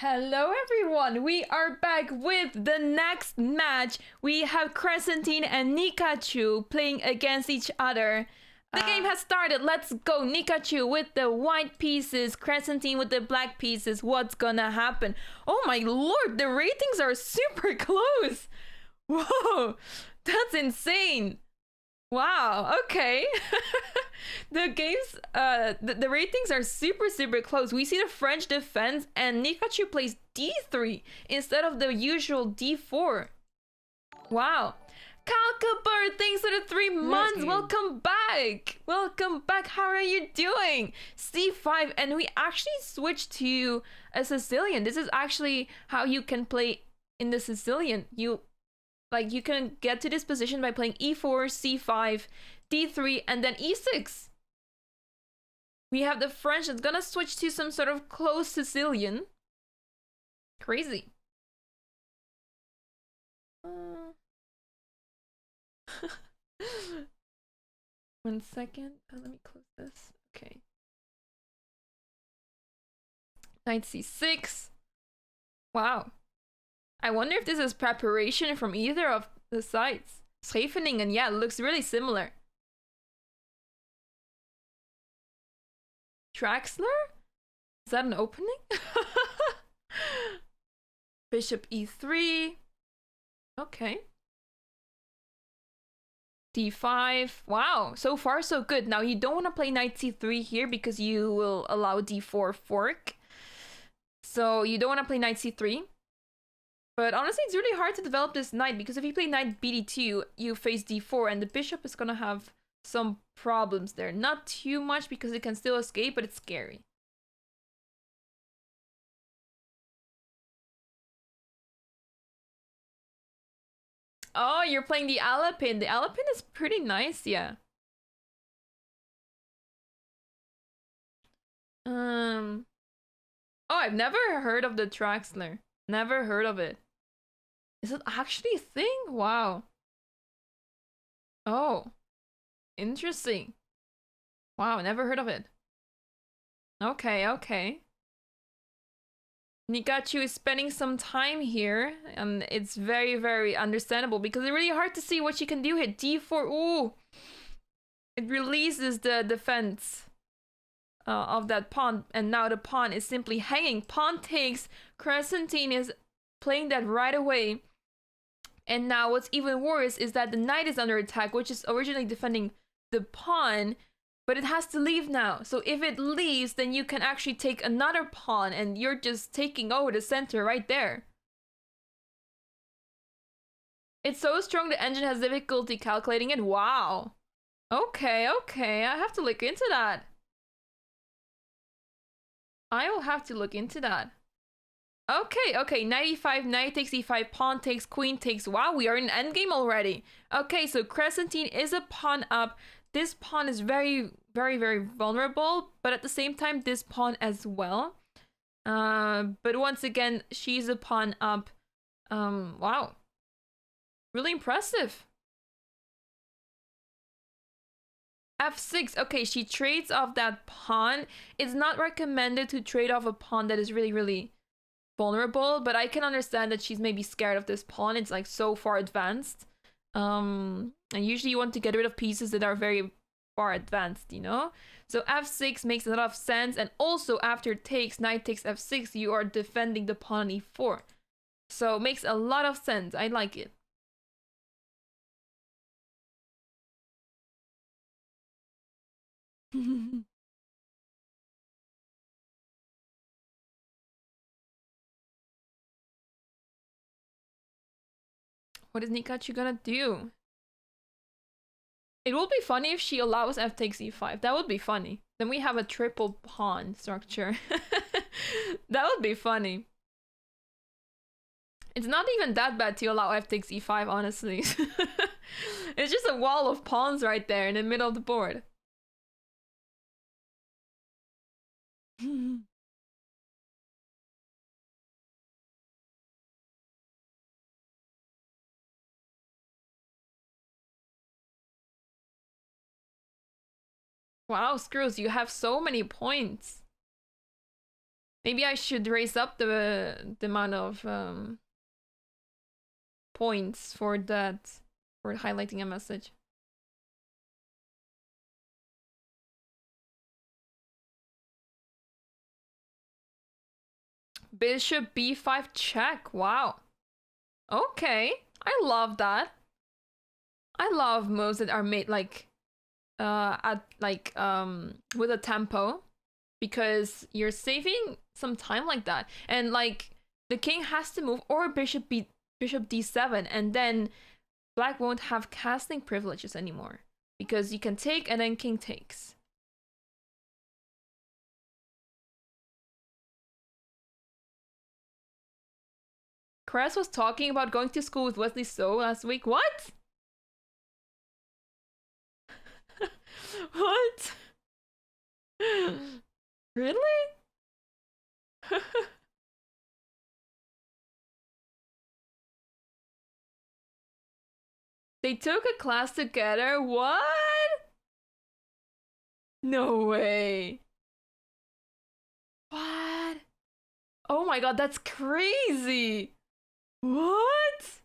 Hello everyone, we are back with the next match. We have Crescentine and Nikachu playing against each other. The game has started, let's go. Nikachu with the white pieces, Crescentine with the black pieces. What's gonna happen? Oh my lord, the ratings are super close. Whoa, that's insane. Wow, okay. The games, the ratings are super close. We see the French defense and Nikachu plays D3 instead of the usual D4. Wow. Kalkabird, thanks for the 3 months. Welcome back. Welcome back. How are you doing? C5, and we actually switched to a Sicilian. This is actually how you can play in the Sicilian. You can get to this position by playing E4, C5, D3, and then E6. We have the French that's gonna switch to some sort of close Sicilian. Crazy. 1 second. Let me close this. Okay. Knight C6. Wow. I wonder if this is preparation from either of the sides. Scheveningen, yeah, it looks really similar. Traxler? Is that an opening? Bishop E3. Okay. D5. Wow, so far so good. Now you don't want to play Knight C3 here because you will allow D4 fork. So you don't want to play Knight C3. But honestly, it's really hard to develop this knight because if you play knight BD2, you face D4 and the bishop is gonna have some problems there. Not too much because it can still escape, but it's scary. Oh, you're playing the Alapin. The Alapin is pretty nice, yeah. Oh, I've never heard of the Traxler. Never heard of it. Is it actually a thing? Wow. Oh. Interesting. Wow, never heard of it. Okay, okay. Nikachu is spending some time here, and it's very understandable because it's really hard to see what she can do here. D4, ooh! It releases the defense of that pawn, and now the pawn is simply hanging. Pawn takes, Crescentine is playing that right away. And now what's even worse is that the knight is under attack, which is originally defending the pawn, but it has to leave now. So if it leaves, then you can actually take another pawn and you're just taking over the center right there. It's so strong the engine has difficulty calculating it. Wow. Okay, okay, I have to look into that. I will have to look into that. Okay, okay, knight e5, knight takes e5, pawn takes, queen takes. Wow, we are in endgame already. Okay, so Crescentine is a pawn up. This pawn is very vulnerable, but at the same time, this pawn as well. But once again, she's a pawn up. Wow. Really impressive. F6, okay, she trades off that pawn. It's not recommended to trade off a pawn that is really vulnerable, but I can understand that she's maybe scared of this pawn. It's like so far advanced. And usually you want to get rid of pieces that are very far advanced, you know? So F6 makes a lot of sense, and also after takes, knight takes F6, you are defending the pawn E4. So it makes a lot of sense. I like it. What is Nikachu gonna do? It will be funny if she allows f takes e5. That would be funny. Then we have a triple pawn structure. That would be funny. It's not even that bad to allow f takes e5, honestly. It's just a wall of pawns right there in the middle of the board. Wow, Screws, you have so many points. Maybe I should raise up the amount of points for that, for highlighting a message. Bishop b5 check. Wow. Okay. I love that. I love moves that are made like at like with a tempo, because you're saving some time like that. And like the king has to move, or bishop d7, and then black won't have casting privileges anymore, because you can take and then king takes. Cress was talking about going to school with Wesley So last week. What? What? Really? They took a class together? What? No way. What? Oh my god, that's crazy. What?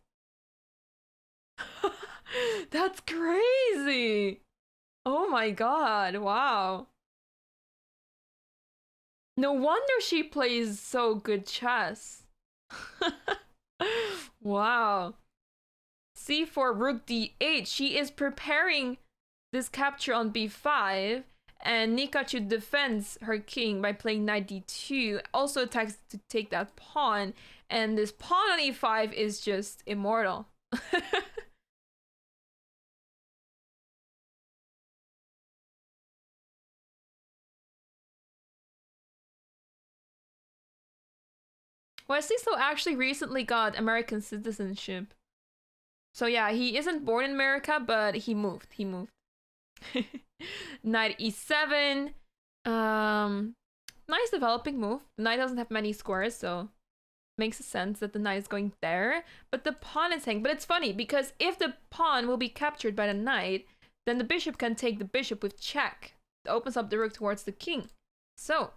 That's crazy. Oh my god, wow. No wonder she plays so good chess. Wow. C4, rook d8. She is preparing this capture on b5, and Nikachu defends her king by playing knight d2. Also attacks to take that pawn, and this pawn on e5 is just immortal. Wesley So actually recently got American citizenship. So yeah, he isn't born in America, but he moved. Knight e7. Nice developing move. The knight doesn't have many squares, so makes sense that the knight is going there. But the pawn is hanging. But it's funny, because if the pawn will be captured by the knight, then the bishop can take the bishop with check. It opens up the rook towards the king. So,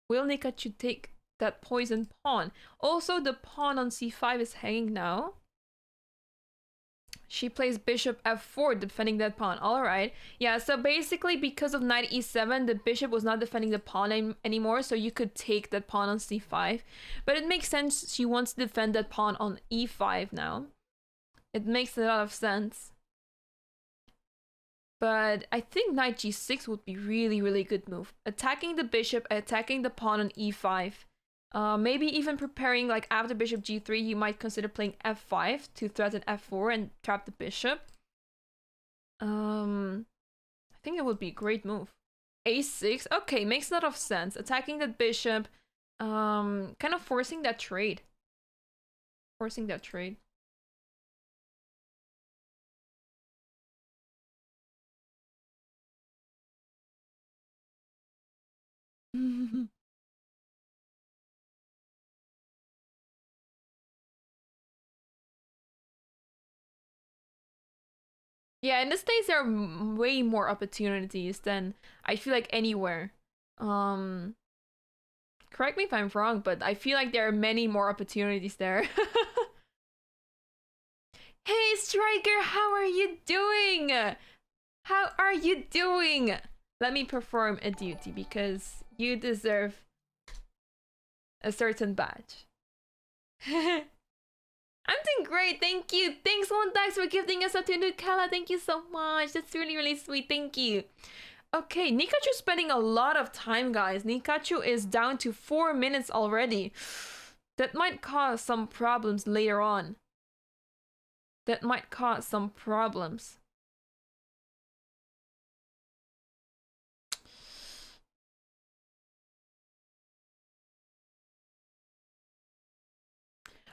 will Nikachu take that poison pawn? Also, the pawn on c5 is hanging now. She plays bishop f4, defending that pawn. All right. Yeah, so basically because of knight e7, the bishop was not defending the pawn anymore, so you could take that pawn on c5. But it makes sense she wants to defend that pawn on e5 now. It makes a lot of sense. But I think knight g6 would be really, really good move. Attacking the bishop, attacking the pawn on e5. Maybe even preparing, like after bishop g3, you might consider playing f5 to threaten f4 and trap the bishop. I think it would be a great move. a6, okay, makes a lot of sense. Attacking that bishop, kind of forcing that trade. Yeah, in the States there are way more opportunities than I feel like anywhere. Correct me if I'm wrong, but I feel like there are many more opportunities there. Hey Striker, how are you doing? How are you doing? Let me perform a duty because you deserve a certain badge. I'm doing great, thank you. Thanks, Montax, for gifting us up to Nukala. Thank you so much. That's really, really sweet. Thank you. Okay, Nikachu's spending a lot of time, guys. Nikachu is down to 4 minutes already. That might cause some problems later on.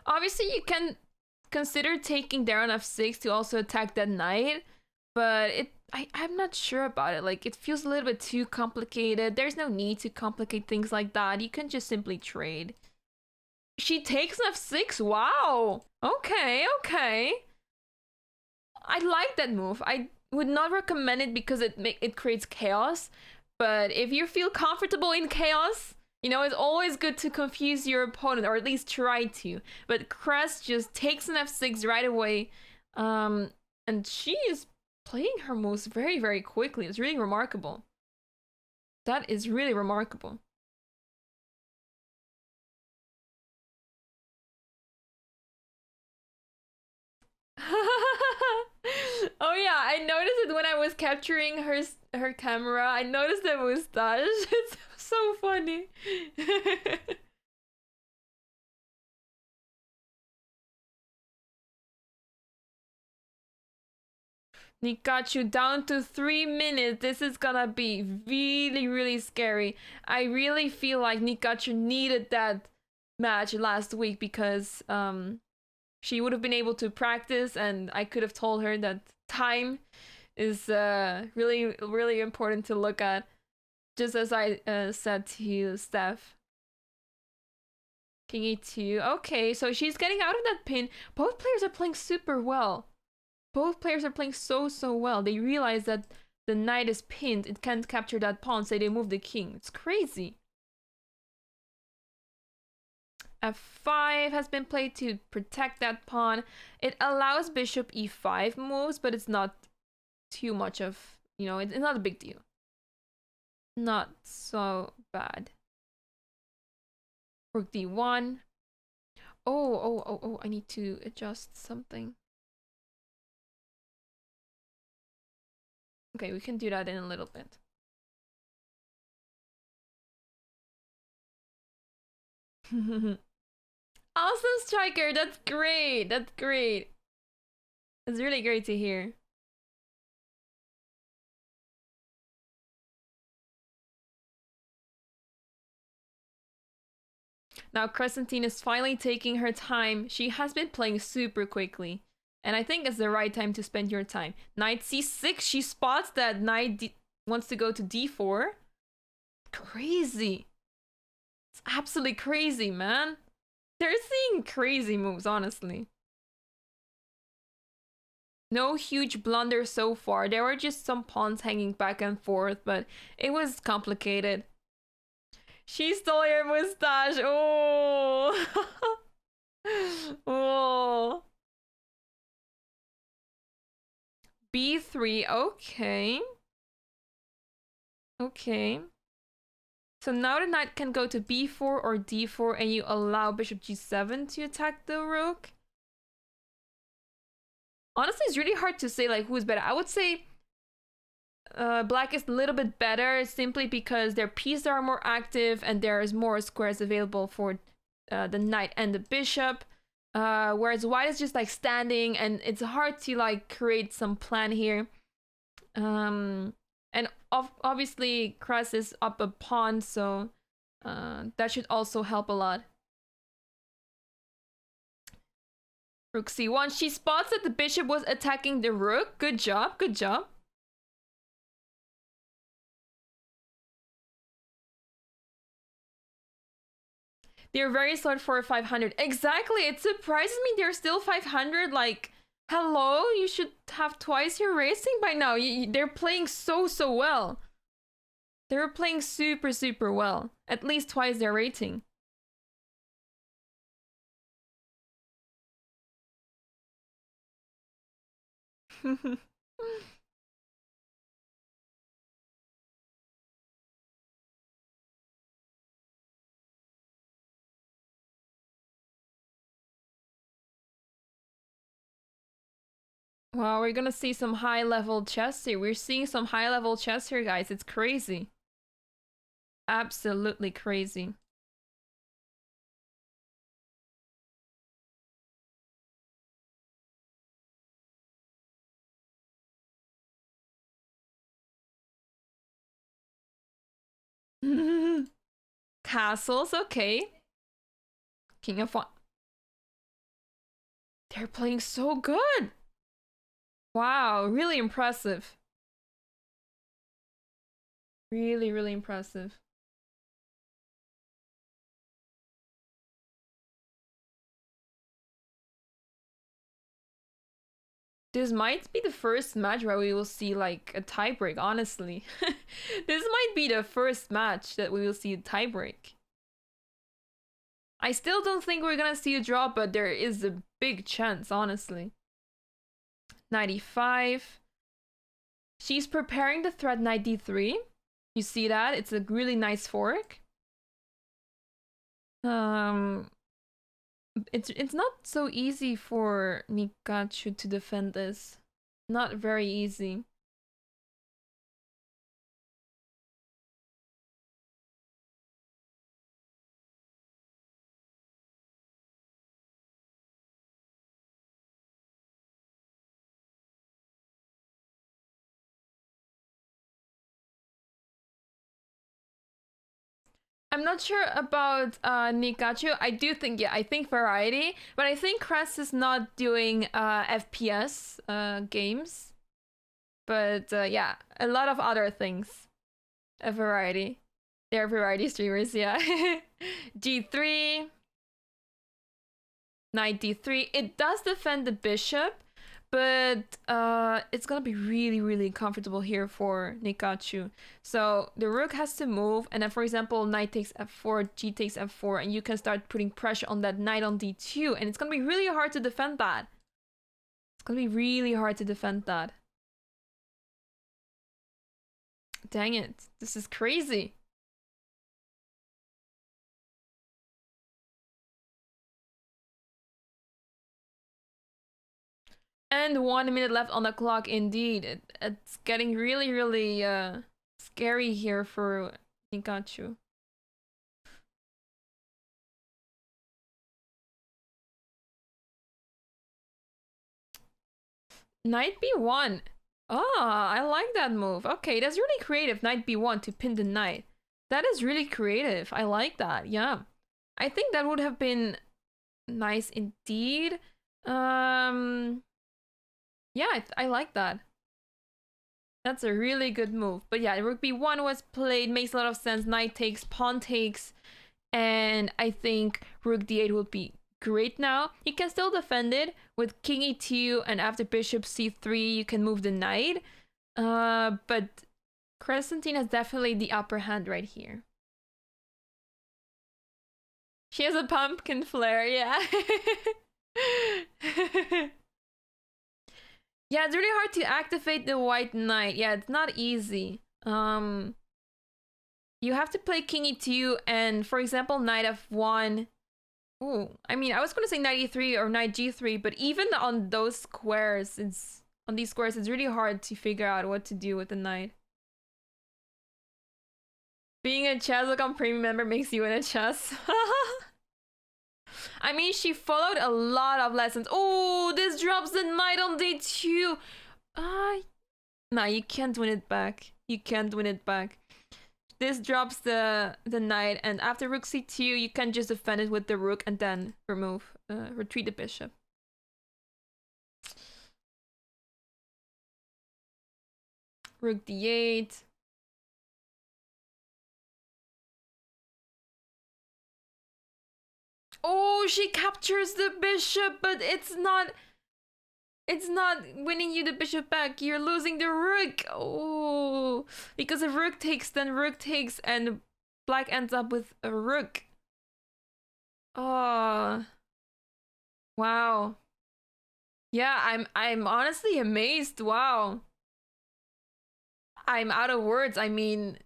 Obviously, you can consider taking there on f6 to also attack that knight, but I'm not sure about it. Like, it feels a little bit too complicated. There's no need to complicate things like that. You can just simply trade. She takes f6? Wow! Okay. I like that move. I would not recommend it because it creates chaos, but if you feel comfortable in chaos, You know, it's always good to confuse your opponent, or at least try to. But Crest just takes an f6 right away. And she is playing her moves very, very quickly. It's really remarkable. That is really remarkable. Oh yeah, I noticed it when I was capturing her camera. I noticed the mustache. It's so funny. Nikachu down to 3 minutes. This is gonna be really, really scary. I really feel like Nikachu needed that match last week because she would have been able to practice, and I could have told her that time is really, really important to look at. Just as I said to you, Steph. King E2. Okay, so she's getting out of that pin. Both players are playing super well. Both players are playing so well. They realize that the knight is pinned. It can't capture that pawn, so they move the king. It's crazy. F5 has been played to protect that pawn. It allows bishop E5 moves, but it's not too much of, you know, it's not a big deal. Not so bad. Rook D1. Oh, I need to adjust something. Okay, we can do that in a little bit. Awesome, Striker! That's great! That's great! It's really great to hear. Now Crescentine is finally taking her time. She has been playing super quickly. And I think it's the right time to spend your time. Knight C6, she spots that knight wants to go to D4. Crazy. It's absolutely crazy, man. They're seeing crazy moves, honestly. No huge blunder so far. There were just some pawns hanging back and forth, but it was complicated. She stole your mustache. Oh. Oh. B3. Okay. Okay. So now the knight can go to B4 or D4, and you allow bishop G7 to attack the rook. Honestly, it's really hard to say like who's better. I would say black is a little bit better simply because their pieces are more active and there's more squares available for the knight and the bishop. Whereas white is just like standing, and it's hard to like create some plan here. And obviously Cress is up a pawn, so that should also help a lot. Rook C1. She spots that the bishop was attacking the rook. Good job, good job. They're very slow for 500. Exactly, it surprises me they're still 500. Like, hello, you should have twice your racing by now. They're playing so well. They're playing super well. At least twice their rating. Wow, we're gonna see some high-level chess here. We're seeing some high-level chess here, guys. It's crazy. Absolutely crazy. Castles, okay. King of one. They're playing so good. Wow, really impressive. Really impressive. This might be the first match where we will see like a tiebreak, honestly. This might be the first match that we will see a tiebreak. I still don't think we're gonna see a draw, but there is a big chance, honestly. 95. She's preparing the threat knight d3. You see that? It's a really nice fork. It's not so easy for Nikachu to defend this. Not very easy. I'm not sure about Nikachu. I do think, yeah, I think variety, but I think Crest is not doing FPS games. But yeah, a lot of other things. A variety. They're variety streamers, yeah. G3. Knight d3. It does defend the bishop, but it's gonna be really, really comfortable here for Nikachu. So the rook has to move, and then, for example, knight takes f4, g takes f4, and you can start putting pressure on that knight on d2, and it's gonna be really hard to defend that. It's gonna be really hard to defend that. Dang it, this is crazy. And 1 minute left on the clock, indeed. It's getting really, really scary here for Nikachu. Knight b1. Oh, I like that move. Okay, that's really creative. Knight b1 to pin the knight. That is really creative. I like that. Yeah. I think that would have been nice indeed. Yeah, I like that. That's a really good move. But yeah, rook b1 was played, makes a lot of sense. Knight takes, pawn takes, and I think rook d8 would be great now. You can still defend it with king e2, and after bishop c3, you can move the knight. But Crescentine has definitely the upper hand right here. She has a pumpkin flare, yeah. Yeah, it's really hard to activate the white knight. Yeah, it's not easy. You have to play king e2 and, for example, knight f1. Ooh, I mean, I was gonna say knight e3 or knight g3, but even on those squares, it's really hard to figure out what to do with the knight. Being a Chess.com premium member makes you win a chess. I mean, she followed a lot of lessons. Oh, this drops the knight on d2. Nah, you can't win it back. You can't win it back. This drops the knight, and after rook c2, you can just defend it with the rook and then retreat the bishop. Rook d8. Oh, she captures the bishop, but it's not winning you the bishop back. You're losing the rook. Oh, because if rook takes, then rook takes, and black ends up with a rook. Oh, wow. Yeah, I'm honestly amazed. Wow. I'm out of words. I mean,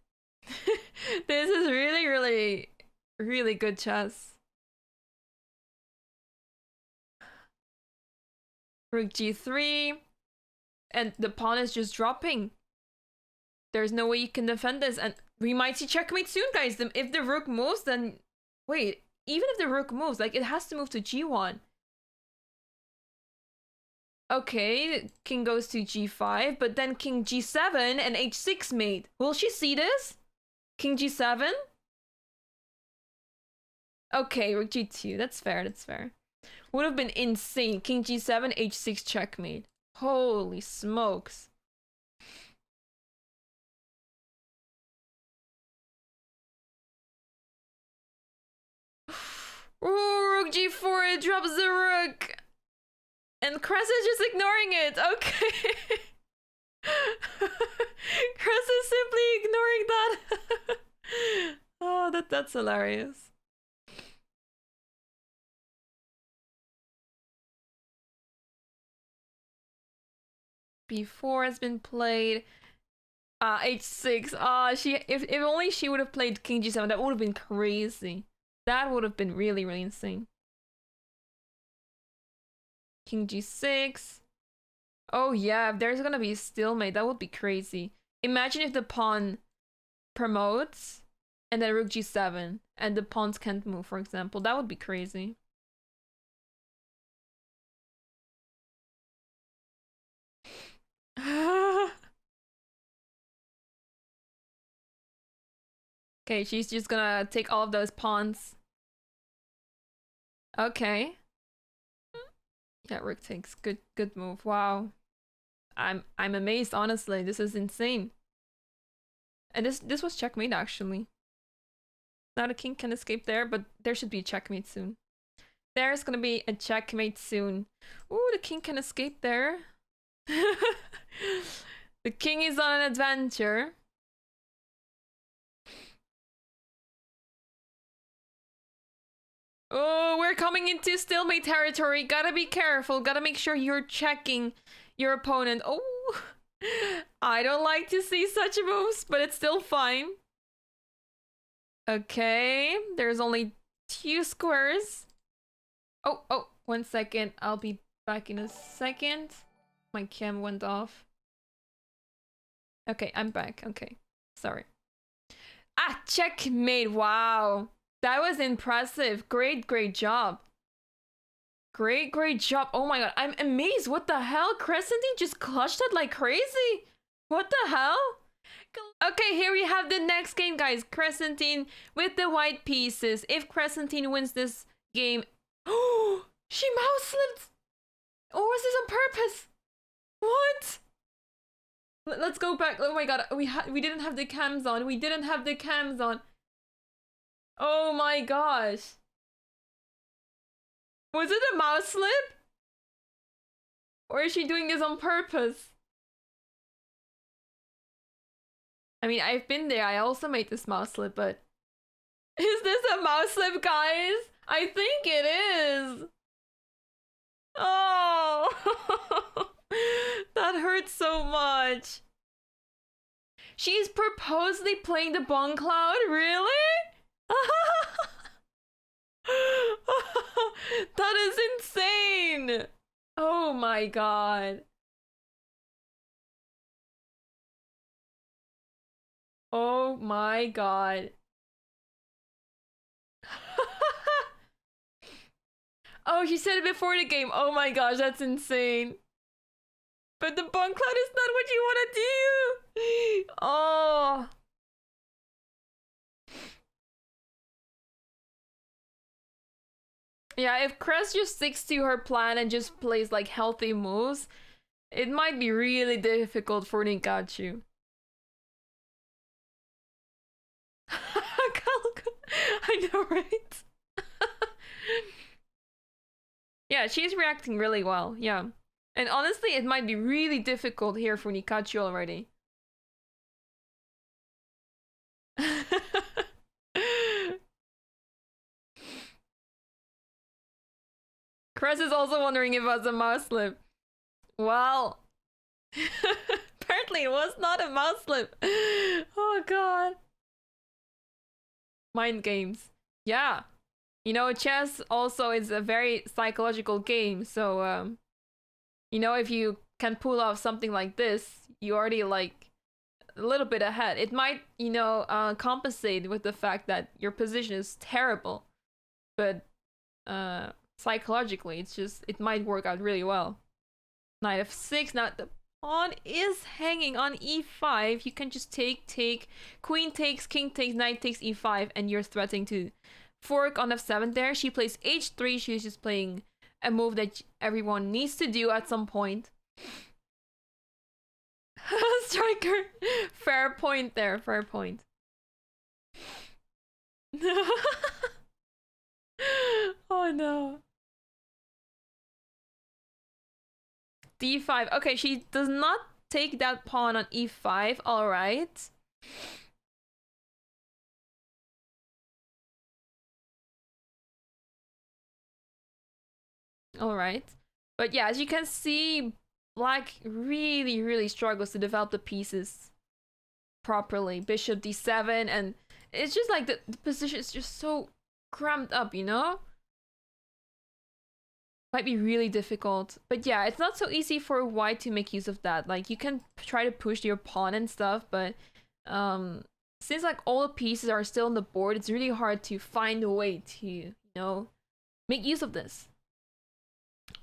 this is really, really, really good chess. Rook g3, and the pawn is just dropping. There's no way you can defend this, and we might see checkmate soon, guys. If the rook moves, then wait, even if the rook moves, like, it has to move to g1. Okay, king goes to g5, but then king g7 and h6 mate. Will she see this? King g7? Okay, rook g2. That's fair, that's fair. Would have been insane. King g7, h6 checkmate. Holy smokes. Ooh, rook g4, it drops the rook. And Cress is just ignoring it. Okay. Cress is simply ignoring that. Oh, that's hilarious. b4 has been played. h6. If only she would have played king g7, that would have been crazy. That would have been really, really insane. King g6. Oh yeah, if there's gonna be a stalemate, that would be crazy. Imagine if the pawn promotes and then rook g7 and the pawns can't move, for example. That would be crazy. Okay, she's just gonna take all of those pawns. Okay. Yeah, rook takes. Good move. Wow. I'm amazed, honestly. This is insane. And this was checkmate, actually. Now the king can escape there, but there should be a checkmate soon. There's gonna be a checkmate soon. Ooh, the king can escape there. The king is on an adventure. Oh, we're coming into stalemate territory. Gotta be careful. Gotta make sure you're checking your opponent. Oh, I don't like to see such moves, but it's still fine. Okay, there's only 2 squares. Oh, 1 second. I'll be back in a second. My cam went off. Okay, I'm back. Okay, sorry. Checkmate. Wow. That was impressive. Great job. Great job. Oh my god, I'm amazed. What the hell? Crescentine just clutched it like crazy. What the hell? Okay, here we have the next game, guys. Crescentine with the white pieces. If Crescentine wins this game... Oh, she mouse slipped. Or was this on purpose? What? Let's go back. Oh my god, we didn't have the cams on. We didn't have the cams on. Oh my gosh. Was it a mouse slip? Or is she doing this on purpose? I mean, I've been there. I also made this mouse slip, but... Is this a mouse slip, guys? I think it is. Oh, that hurts so much. She's purposely playing the Bone Cloud? Really? That is insane. Oh my god. Oh my god. Oh, she said it before the game. Oh my gosh, that's insane. But the Bone Cloud is not what you want to do. Oh. Yeah, if Cress just sticks to her plan and just plays like healthy moves, it might be really difficult for Nikachu. I know, right? Yeah, she's reacting really well, yeah. And honestly, it might be really difficult here for Nikachu already. Cress is also wondering if it was a mouse slip. Well, apparently it was not a mouse slip. Oh god. Mind games. Yeah. You know, chess also is a very psychological game, so you know, if you can pull off something like this, you already like a little bit ahead. It might, you know, compensate with the fact that your position is terrible, but psychologically, it might work out really well. Knight f6. Now the pawn is hanging on e5. You can just take. Queen takes, king takes, knight takes e5, and you're threatening to fork on f7 there. She plays h3. She's just playing a move that everyone needs to do at some point. Striker. Fair point there. Fair point. Oh no. d5. Okay, she does not take that pawn on e5. All right. All right. But yeah, as you can see, Black really struggles to develop the pieces properly. Bishop d7, and it's just like the position is just so cramped up, you know? Might be really difficult. But yeah, it's not so easy for white to make use of that. Like, you can try to push your pawn and stuff, but since like all the pieces are still on the board, it's really hard to find a way to, you know, make use of this.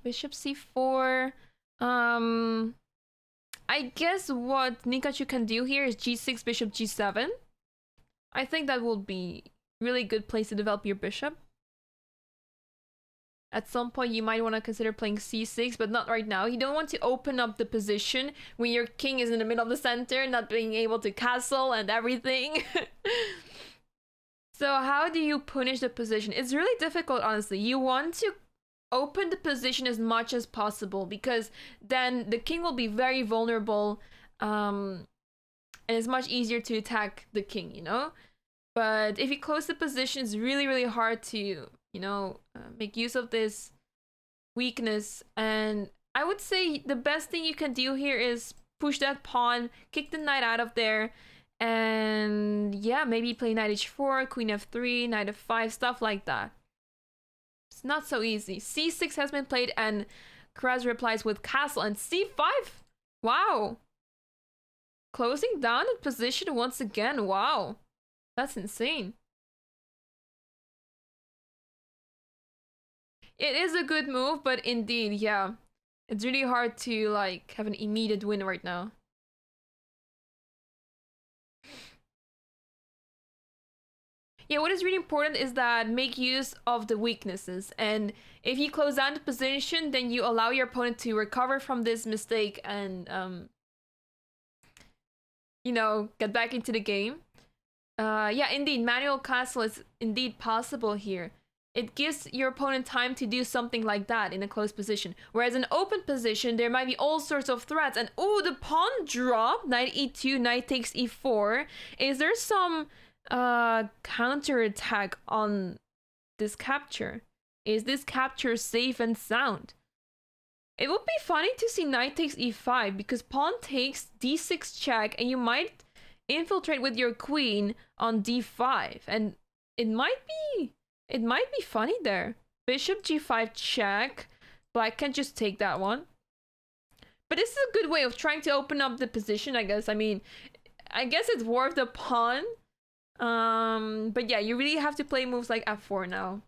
Bishop c4. I guess what Nikachu can do here is g6, bishop g7. I think that will be really good place to develop your bishop. At some point, you might want to consider playing c6, but not right now. You don't want to open up the position when your king is in the middle of the center, not being able to castle and everything. So how do you punish the position? It's really difficult, honestly. You want to open the position as much as possible, because then the king will be very vulnerable, and it's much easier to attack the king, you know? But if you close the position, it's really hard to, you know, make use of this weakness. And I would say the best thing you can do here is push that pawn, kick the knight out of there, and yeah, maybe play knight h4, queen f3, knight f5, stuff like that. It's not so easy. c6 has been played, and Kraz replies with castle, and c5. Wow. Closing down the position once again. Wow. That's insane. It is a good move, but indeed, yeah. It's really hard to like have an immediate win right now. Yeah, what is really important is that make use of the weaknesses. And if you close down the position, then you allow your opponent to recover from this mistake and, you know, get back into the game. Yeah, indeed, manual castle is indeed possible here. It gives your opponent time to do something like that in a closed position. Whereas in open position, there might be all sorts of threats. And oh, the pawn drop, knight e2, knight takes e4. Is there some counter attack on this capture? Is this capture safe and sound? It would be funny to see knight takes e5, because pawn takes d6 check, and you might infiltrate with your queen on d5, and it might be funny there. Bishop g5 check. Black can just take that one. But this is a good way of trying to open up the position, I guess. I mean, I guess it's worth the pawn. But yeah, you really have to play moves like f4 now.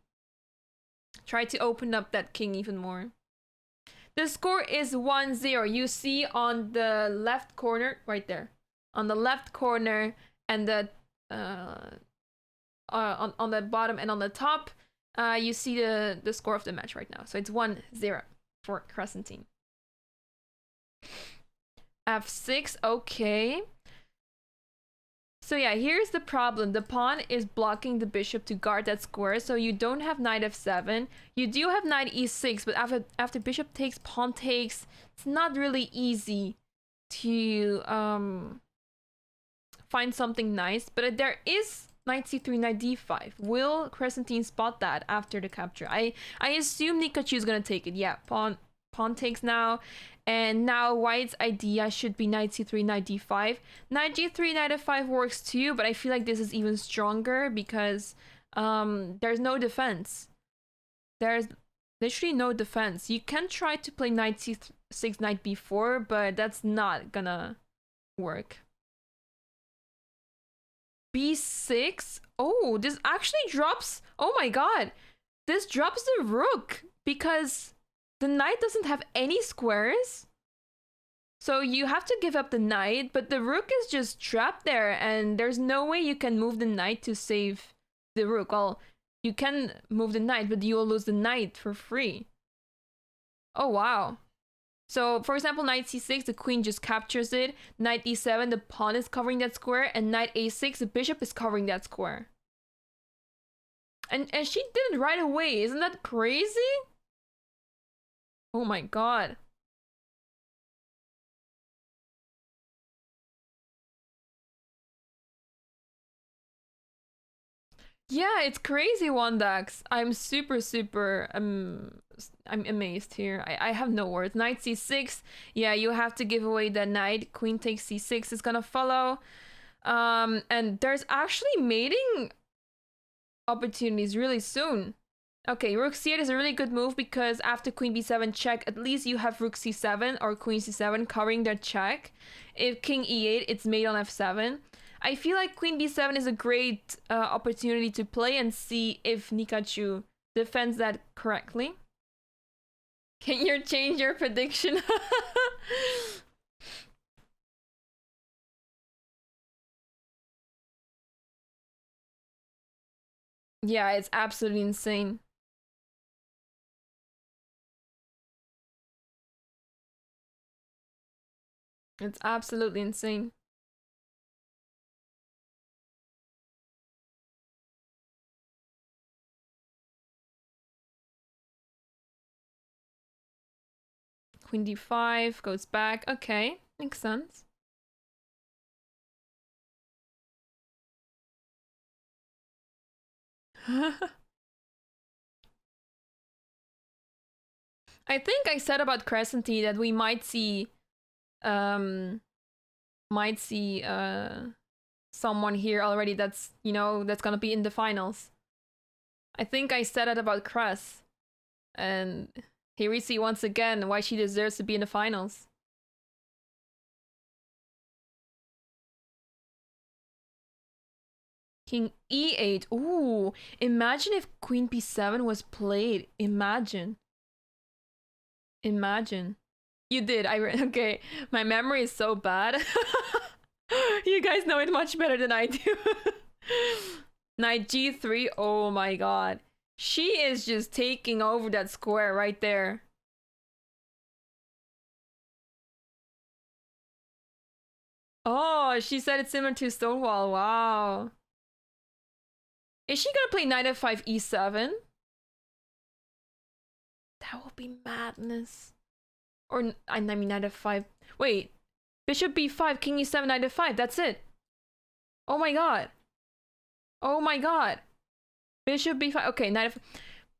Try to open up that king even more. The score is 1-0. You see on the left corner, right there. On the left corner, and the on the bottom and on the top, you see the score of the match right now. So it's 1-0 for Crescentine. f6, okay. So yeah, here's the problem. The pawn is blocking the bishop to guard that square, so you don't have knight f7. You do have knight e6, but after bishop takes, pawn takes, it's not really easy to find something nice. But there is knight c3, knight d5. Will Crescentine spot that after the capture? I assume Nikachu is gonna take it. Yeah, pawn takes now. And now white's idea should be knight c3, knight d5. Knight g3, knight f5 works too, but I feel like this is even stronger because there's no defense. There's literally no defense. You can try to play knight c6, knight b4, but that's not gonna work. b6. Oh, this actually drops. Oh my god. This drops the rook because the knight doesn't have any squares. So you have to give up the knight, but the rook is just trapped there, and there's no way you can move the knight to save the rook. Well, you can move the knight, but you will lose the knight for free. Oh, wow. So, for example, knight c6, the queen just captures it. Knight e7, the pawn is covering that square. And knight a6, the bishop is covering that square. And she did it right away. Isn't that crazy? Oh my god. Yeah, it's crazy, Wandax. I'm super I'm amazed here. I have no words. Knight c6. Yeah, you have to give away the knight. Queen takes c6 is gonna follow. And there's actually mating opportunities really soon. Okay, rook c8 is a really good move because after queen b7 check, at least you have rook c7 or queen c7 covering their check. If king e8, it's mate on f7. I feel like queen b7 is a great opportunity to play and see if Nikachu defends that correctly. Can you change your prediction? Yeah, it's absolutely insane. It's absolutely insane. Queen d5 goes back. Okay, makes sense. I think I said about Crescentine that we might see someone here already that's, you know, that's gonna be in the finals. I think I said it about Cress. And here we see once again why she deserves to be in the finals. King e8. Ooh, imagine if Queen b7 was played. Imagine. Imagine. You did. Okay. My memory is so bad. You guys know it much better than I do. Knight g3. Oh my god. She is just taking over that square right there. Oh, she said it's similar to Stonewall. Wow. Is she gonna play knight f5 e7? That will be madness. Or, I mean, knight f5. Wait. Bishop b5, king e7, knight f5. That's it. Oh my god. Oh my god. Bishop b5. Okay, knight f5.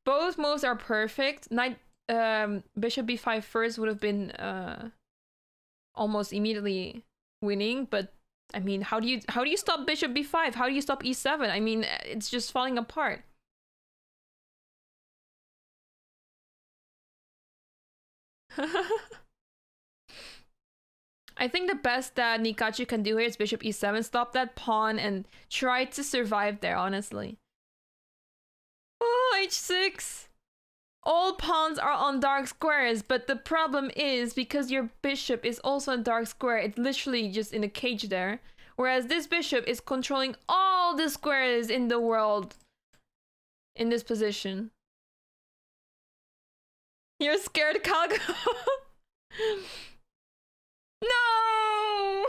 Both moves are perfect. Knight, bishop b5 first would have been almost immediately winning, but I mean, how do you stop bishop b5? How do you stop e7? I mean, it's just falling apart. I think the best that Nikachu can do here is bishop e7, stop that pawn and try to survive there, honestly. Oh, h6. All pawns are on dark squares, but the problem is because your bishop is also a dark square, it's literally just in a cage there. Whereas this bishop is controlling all the squares in the world in this position. You're scared, Kago? No!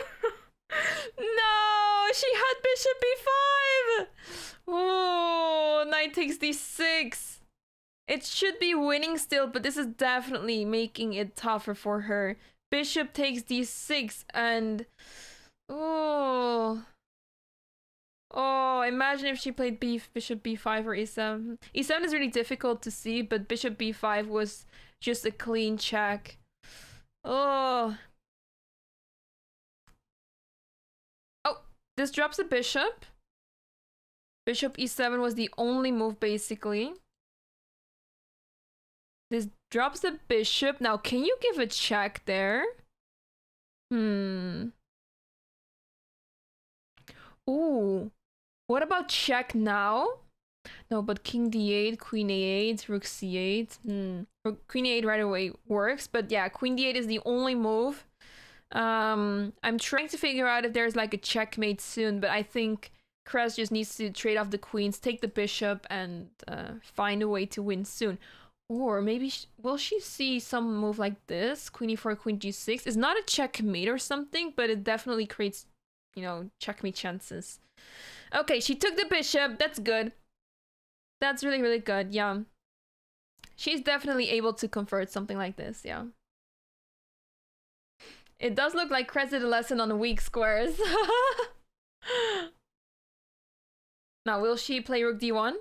No! She had bishop b5! Oh, knight takes d6. It should be winning still, but this is definitely making it tougher for her. Bishop takes d6 and... Oh... Oh, imagine if she played bishop b5 or e7. E7 is really difficult to see, but bishop b5 was just a clean check. Oh... Oh, this drops a bishop. Bishop e7 was the only move, basically. This drops the bishop. Now, can you give a check there? Ooh. What about check now? No, but king d8, queen a8, rook c8. Queen a8 right away works, but yeah, queen d8 is the only move. I'm trying to figure out if there's like a checkmate soon, but I think Cress just needs to trade off the queens, take the bishop, and find a way to win soon. Or maybe, will she see some move like this? Queen e4, queen g6. It's not a checkmate or something, but it definitely creates, you know, checkmate chances. Okay, she took the bishop. That's good. That's really, really good, yeah. She's definitely able to convert something like this, yeah. It does look like Cress did a lesson on weak squares. Now, will she play rook d1?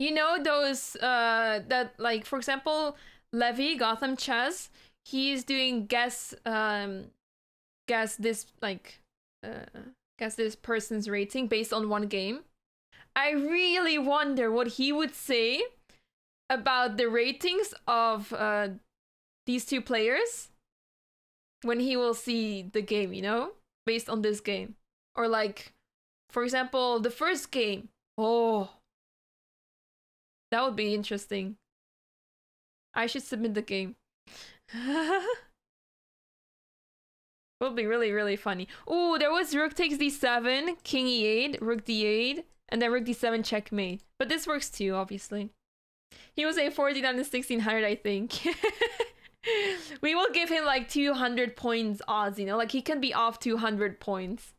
You know those that, like, for example, Levy Gotham Chess, he's doing guess this, like, guess this person's rating based on one game. I really wonder what he would say about the ratings of these two players when he will see the game, you know, based on this game. Or, like, for example, the first game. Oh, that would be interesting. I should submit the game. Would be really, really funny. Oh, there was rook takes d7, king e8, rook d8, and then rook d7 checkmate. But this works too, obviously. He was a 40 down to 1600, I think. We will give him like 200 points odds, you know? Like, he can be off 200 points.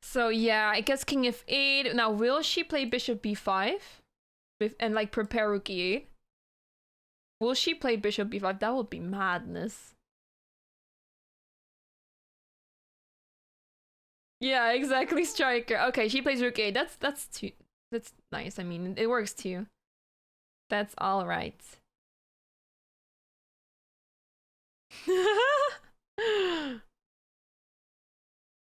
So yeah, I guess king f8. Now, will she play bishop b5? And like prepare rook e8? Will she play bishop b5? That would be madness. Yeah, exactly, striker. Okay, she plays rook a8. That's nice. I mean, it works too. That's all right.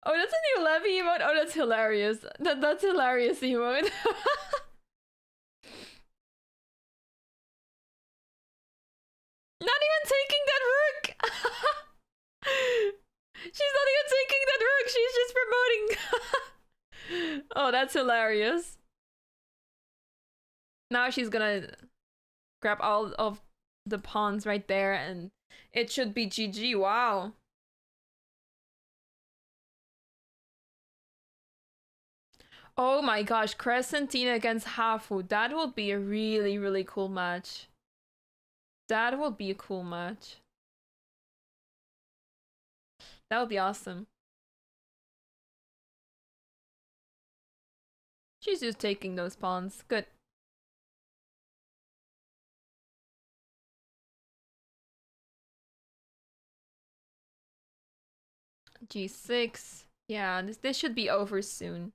Oh, that's a new Levy emote? Oh, that's hilarious. That's hilarious emote. Not even taking that rook! She's not even taking that rook, she's just promoting. Oh, that's hilarious. Now she's gonna grab all of the pawns right there and it should be GG. Wow. Oh my gosh, Crescentine against Hafu. That will be a really, really cool match. That will be a cool match. That would be awesome. She's just taking those pawns. Good. G6. Yeah, this should be over soon.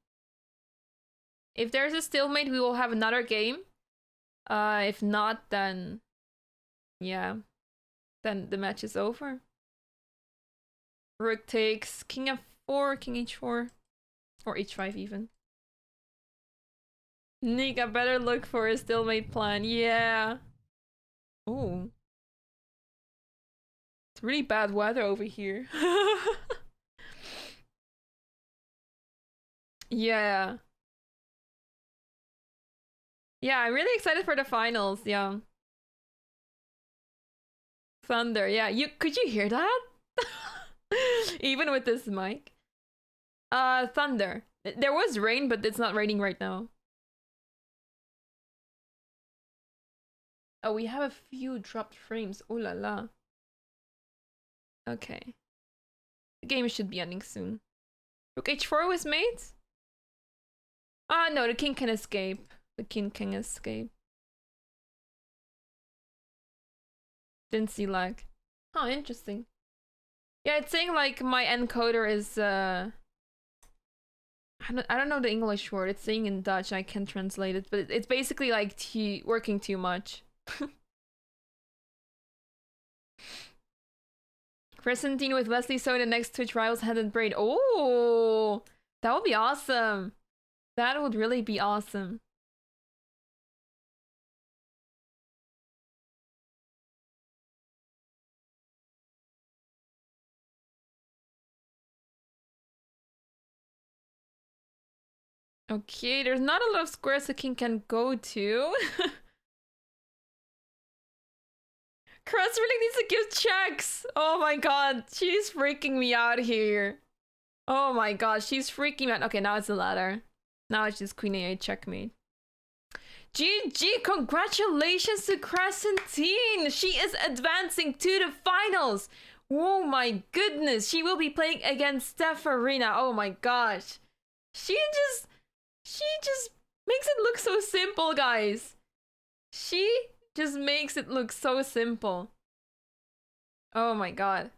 If there's a stalemate, we will have another game. If not, then yeah, then the match is over. Rook takes, king f4, king h4, or h5 even. Nika better look for a stalemate plan. Yeah. Ooh. It's really bad weather over here. Yeah. Yeah, I'm really excited for the finals. Yeah. Thunder. Yeah, could you hear that? Even with this mic. Thunder. There was rain, but it's not raining right now. Oh, we have a few dropped frames. Oh la la. Okay. The game should be ending soon. Rook h4 was made? Ah, no, the king can escape. The king can escape. Didn't see lag. Oh, interesting. Yeah, it's saying like my encoder is I don't know the English word. It's saying in Dutch. I can't translate it, but it's basically like working too much. Crescentine with Leslie So the next Twitch rivals head and braid. Oh, that would be awesome. That would really be awesome. Okay, there's not a lot of squares the king can go to. Cress really needs to give checks. Oh my god, she's freaking me out here. Oh my god, she's freaking me out. Okay, now it's the ladder. Now it's just queen a8 checkmate. GG, congratulations to Crescentine. She is advancing to the finals. Oh my goodness, she will be playing against Stefarina. Oh my gosh. She just makes it look so simple, guys. She just makes it look so simple. Oh my god.